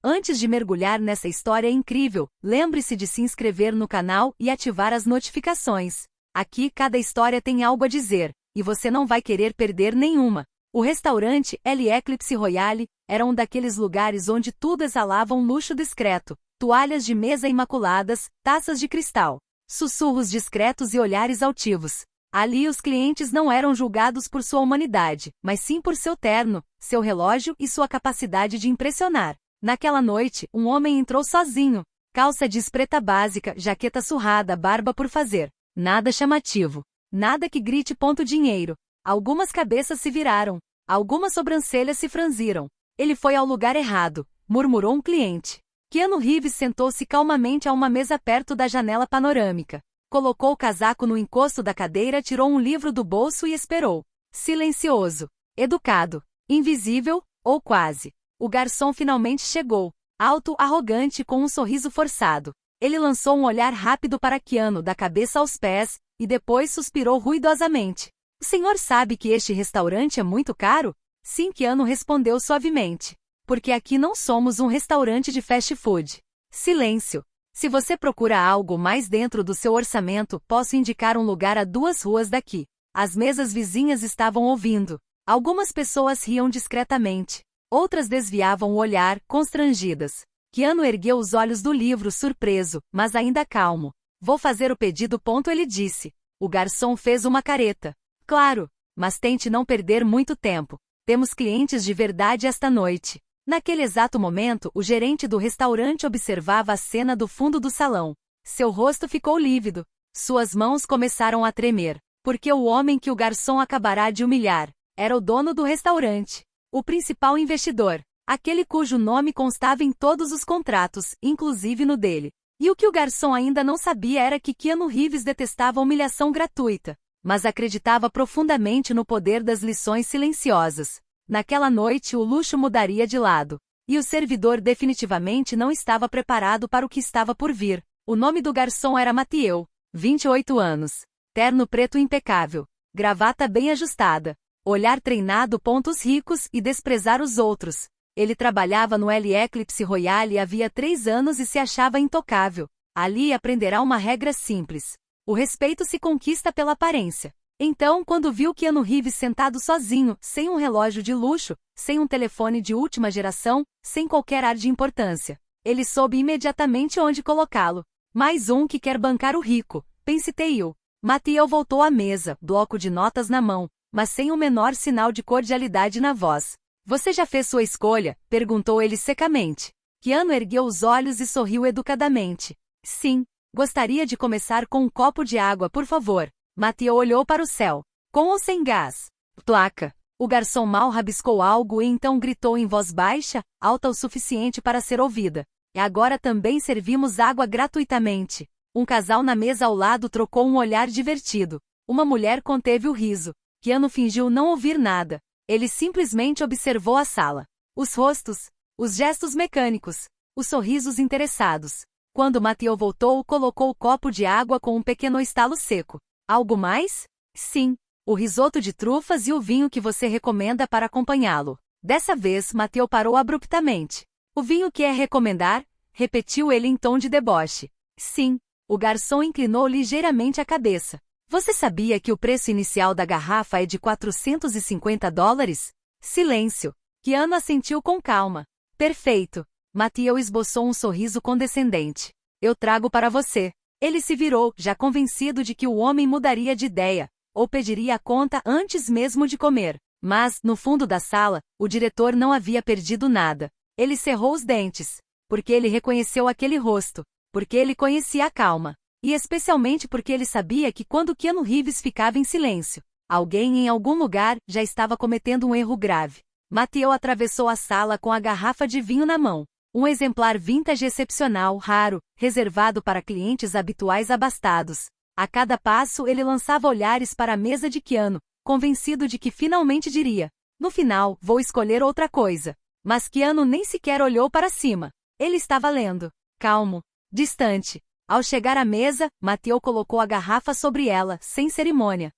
Antes de mergulhar nessa história incrível, lembre-se de se inscrever no canal e ativar as notificações. Aqui cada história tem algo a dizer, e você não vai querer perder nenhuma. O restaurante El Eclipse Royale era um daqueles lugares onde tudo exalava um luxo discreto, toalhas de mesa imaculadas, taças de cristal, sussurros discretos e olhares altivos. Ali os clientes não eram julgados por sua humanidade, mas sim por seu terno, seu relógio e sua capacidade de impressionar. Naquela noite, um homem entrou sozinho. Calça jeans preta básica, jaqueta surrada, barba por fazer. Nada chamativo. Nada que grite ponto dinheiro. Algumas cabeças se viraram. Algumas sobrancelhas se franziram. Ele foi ao lugar errado, murmurou um cliente. Keanu Reeves sentou-se calmamente a uma mesa perto da janela panorâmica. Colocou o casaco no encosto da cadeira, tirou um livro do bolso e esperou. Silencioso. Educado. Invisível, ou quase. O garçom finalmente chegou. Alto, arrogante, com um sorriso forçado. Ele lançou um olhar rápido para Keanu da cabeça aos pés, e depois suspirou ruidosamente. O senhor sabe que este restaurante é muito caro? Sim, Keanu respondeu suavemente. Porque aqui não somos um restaurante de fast food. Silêncio. Se você procura algo mais dentro do seu orçamento, posso indicar um lugar a 2 ruas daqui. As mesas vizinhas estavam ouvindo. Algumas pessoas riam discretamente. Outras desviavam o olhar, constrangidas. Keanu ergueu os olhos do livro surpreso, mas ainda calmo. Vou fazer o pedido. Ele disse. O garçom fez uma careta. Claro, mas tente não perder muito tempo. Temos clientes de verdade esta noite. Naquele exato momento, o gerente do restaurante observava a cena do fundo do salão. Seu rosto ficou lívido. Suas mãos começaram a tremer. Porque o homem que o garçom acabará de humilhar era o dono do restaurante. O principal investidor. Aquele cujo nome constava em todos os contratos, inclusive no dele. E o que o garçom ainda não sabia era que Keanu Reeves detestava a humilhação gratuita, mas acreditava profundamente no poder das lições silenciosas. Naquela noite o luxo mudaria de lado. E o servidor definitivamente não estava preparado para o que estava por vir. O nome do garçom era Mathieu, 28 anos. Terno preto impecável. Gravata bem ajustada. Olhar treinado. Pontos ricos e desprezar os outros. Ele trabalhava no El Eclipse Royale havia 3 anos e se achava intocável. Ali aprenderá uma regra simples. O respeito se conquista pela aparência. Então, quando viu Keanu Reeves sentado sozinho, sem um relógio de luxo, sem um telefone de última geração, sem qualquer ar de importância, ele soube imediatamente onde colocá-lo. Mais um que quer bancar o rico, pensatiu. Mathieu voltou à mesa, bloco de notas na mão, mas sem o menor sinal de cordialidade na voz. Você já fez sua escolha? Perguntou ele secamente. Keanu ergueu os olhos e sorriu educadamente. Sim. Gostaria de começar com um copo de água, por favor. Mathieu olhou para o céu. Com ou sem gás? Placa. O garçom mal rabiscou algo e então gritou em voz baixa, alta o suficiente para ser ouvida. E agora também servimos água gratuitamente. Um casal na mesa ao lado trocou um olhar divertido. Uma mulher conteve o riso. Keanu fingiu não ouvir nada. Ele simplesmente observou a sala. Os rostos. Os gestos mecânicos. Os sorrisos interessados. Quando Mathieu voltou, colocou o copo de água com um pequeno estalo seco. Algo mais? Sim. O risoto de trufas e o vinho que você recomenda para acompanhá-lo. Dessa vez, Mathieu parou abruptamente. O vinho que é recomendar? Repetiu ele em tom de deboche. Sim. O garçom inclinou ligeiramente a cabeça. Você sabia que o preço inicial da garrafa é de $450? Silêncio. Keanu assentiu com calma. Perfeito. Mathieu esboçou um sorriso condescendente. Eu trago para você. Ele se virou, já convencido de que o homem mudaria de ideia, ou pediria a conta antes mesmo de comer. Mas, no fundo da sala, o diretor não havia perdido nada. Ele cerrou os dentes. Porque ele reconheceu aquele rosto. Porque ele conhecia a calma. E especialmente porque ele sabia que quando Keanu Reeves ficava em silêncio, alguém em algum lugar já estava cometendo um erro grave. Mathieu atravessou a sala com a garrafa de vinho na mão. Um exemplar vintage excepcional, raro, reservado para clientes habituais abastados. A cada passo ele lançava olhares para a mesa de Keanu, convencido de que finalmente diria: no final, vou escolher outra coisa. Mas Keanu nem sequer olhou para cima. Ele estava lendo. Calmo. Distante. Ao chegar à mesa, Mathieu colocou a garrafa sobre ela, sem cerimônia.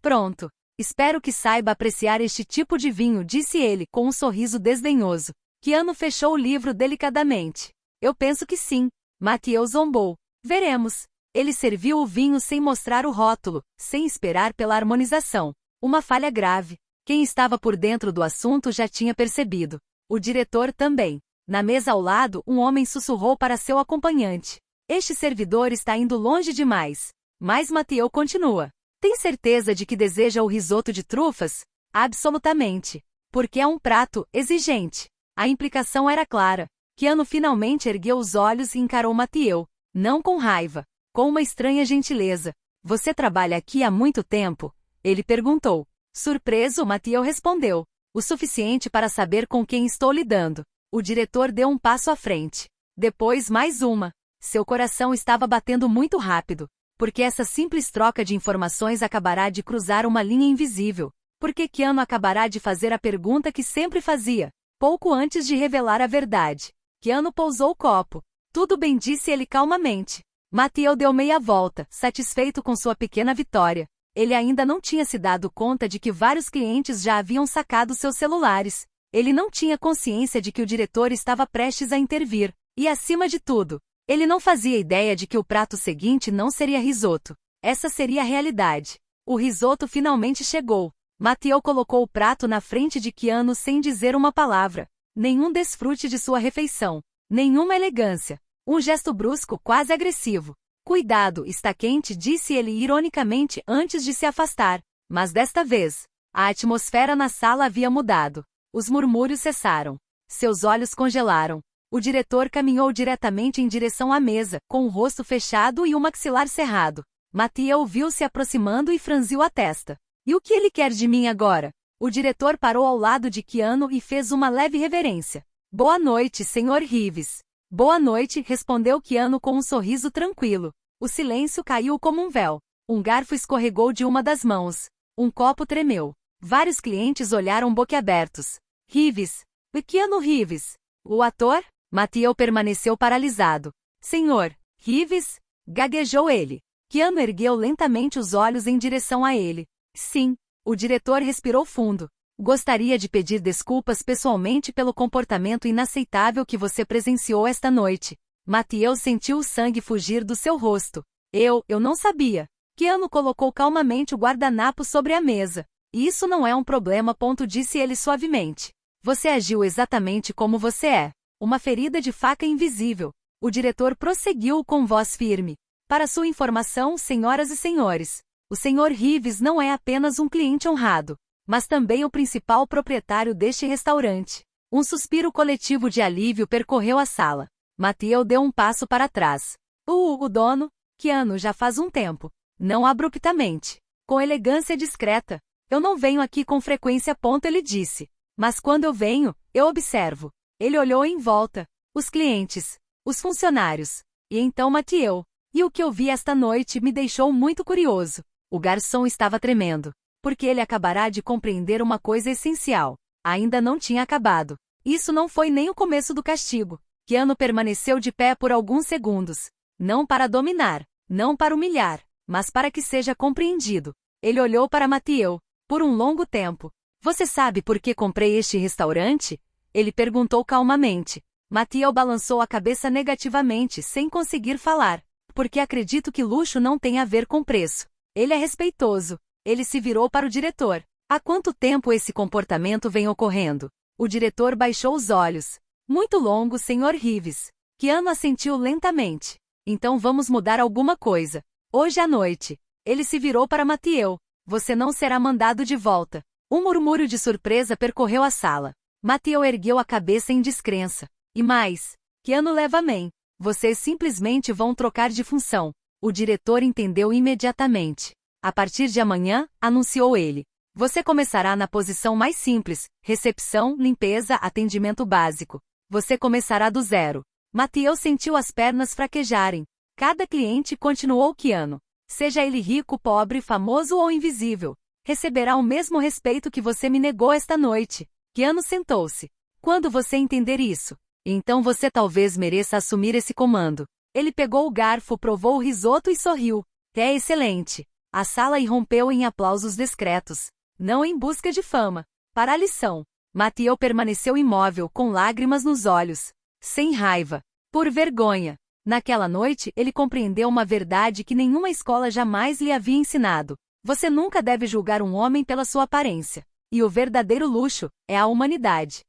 Pronto. Espero que saiba apreciar este tipo de vinho, disse ele, com um sorriso desdenhoso. Keanu fechou o livro delicadamente. Eu penso que sim. Mathieu zombou. Veremos. Ele serviu o vinho sem mostrar o rótulo, sem esperar pela harmonização. Uma falha grave. Quem estava por dentro do assunto já tinha percebido. O diretor também. Na mesa ao lado, um homem sussurrou para seu acompanhante. Este servidor está indo longe demais. Mas Mathieu continua. Tem certeza de que deseja o risoto de trufas? Absolutamente. Porque é um prato exigente. A implicação era clara. Keanu finalmente ergueu os olhos e encarou Mathieu. Não com raiva. Com uma estranha gentileza. Você trabalha aqui há muito tempo? Ele perguntou. Surpreso, Mathieu respondeu. O suficiente para saber com quem estou lidando. O diretor deu um passo à frente. Depois mais uma. Seu coração estava batendo muito rápido. Porque essa simples troca de informações acabará de cruzar uma linha invisível. Porque Keanu acabará de fazer a pergunta que sempre fazia. Pouco antes de revelar a verdade. Keanu pousou o copo. Tudo bem, disse ele calmamente. Mathieu deu meia volta, satisfeito com sua pequena vitória. Ele ainda não tinha se dado conta de que vários clientes já haviam sacado seus celulares. Ele não tinha consciência de que o diretor estava prestes a intervir. E acima de tudo, ele não fazia ideia de que o prato seguinte não seria risoto. Essa seria a realidade. O risoto finalmente chegou. Mathieu colocou o prato na frente de Keanu sem dizer uma palavra. Nenhum desfrute de sua refeição. Nenhuma elegância. Um gesto brusco, quase agressivo. Cuidado, está quente, disse ele ironicamente antes de se afastar. Mas desta vez, a atmosfera na sala havia mudado. Os murmúrios cessaram. Seus olhos congelaram. O diretor caminhou diretamente em direção à mesa, com o rosto fechado e o maxilar cerrado. Mathieu viu-se aproximando e franziu a testa. E o que ele quer de mim agora? O diretor parou ao lado de Keanu e fez uma leve reverência. Boa noite, Sr. Reeves. Boa noite, respondeu Keanu com um sorriso tranquilo. O silêncio caiu como um véu. Um garfo escorregou de uma das mãos. Um copo tremeu. Vários clientes olharam boquiabertos. Reeves. Keanu Reeves. O ator? Mathieu permaneceu paralisado. Senhor Reeves? Gaguejou ele. Keanu ergueu lentamente os olhos em direção a ele. Sim. O diretor respirou fundo. Gostaria de pedir desculpas pessoalmente pelo comportamento inaceitável que você presenciou esta noite. Mathieu sentiu o sangue fugir do seu rosto. Eu não sabia. Keanu colocou calmamente o guardanapo sobre a mesa. Isso não é um problema, disse ele suavemente. Você agiu exatamente como você é. Uma ferida de faca invisível. O diretor prosseguiu com voz firme. Para sua informação, senhoras e senhores, o Sr. Reeves não é apenas um cliente honrado, mas também o principal proprietário deste restaurante. Um suspiro coletivo de alívio percorreu a sala. Mathieu deu um passo para trás. O dono? Keanu, já faz um tempo. Não abruptamente. Com elegância discreta. Eu não venho aqui com frequência, ele disse. Mas quando eu venho, eu observo. Ele olhou em volta. Os clientes. Os funcionários. E então Mathieu. E o que eu vi esta noite me deixou muito curioso. O garçom estava tremendo. Porque ele acabará de compreender uma coisa essencial. Ainda não tinha acabado. Isso não foi nem o começo do castigo. Keanu permaneceu de pé por alguns segundos. Não para dominar, não para humilhar, mas para que seja compreendido. Ele olhou para Mathieu. Por um longo tempo. Você sabe por que comprei este restaurante? Ele perguntou calmamente. Mathieu balançou a cabeça negativamente, sem conseguir falar. Porque acredito que luxo não tem a ver com preço. Ele é respeitoso. Ele se virou para o diretor. Há quanto tempo esse comportamento vem ocorrendo? O diretor baixou os olhos. Muito longo, Sr. Reeves. Keanu assentiu lentamente. Então vamos mudar alguma coisa. Hoje à noite. Ele se virou para Mathieu. Você não será mandado de volta. Um murmúrio de surpresa percorreu a sala. Mathieu ergueu a cabeça em descrença. E mais. Keanu leva-me. Vocês simplesmente vão trocar de função. O diretor entendeu imediatamente. A partir de amanhã, anunciou ele. Você começará na posição mais simples, recepção, limpeza, atendimento básico. Você começará do zero. Mathieu sentiu as pernas fraquejarem. Cada cliente continuou Keanu. Seja ele rico, pobre, famoso ou invisível. Receberá o mesmo respeito que você me negou esta noite. Keanu sentou-se. Quando você entender isso, então você talvez mereça assumir esse comando. Ele pegou o garfo, provou o risoto e sorriu. É excelente. A sala irrompeu em aplausos discretos. Não em busca de fama. Para a lição. Mathieu permaneceu imóvel, com lágrimas nos olhos. Sem raiva. Por vergonha. Naquela noite, ele compreendeu uma verdade que nenhuma escola jamais lhe havia ensinado. Você nunca deve julgar um homem pela sua aparência. E o verdadeiro luxo é a humanidade.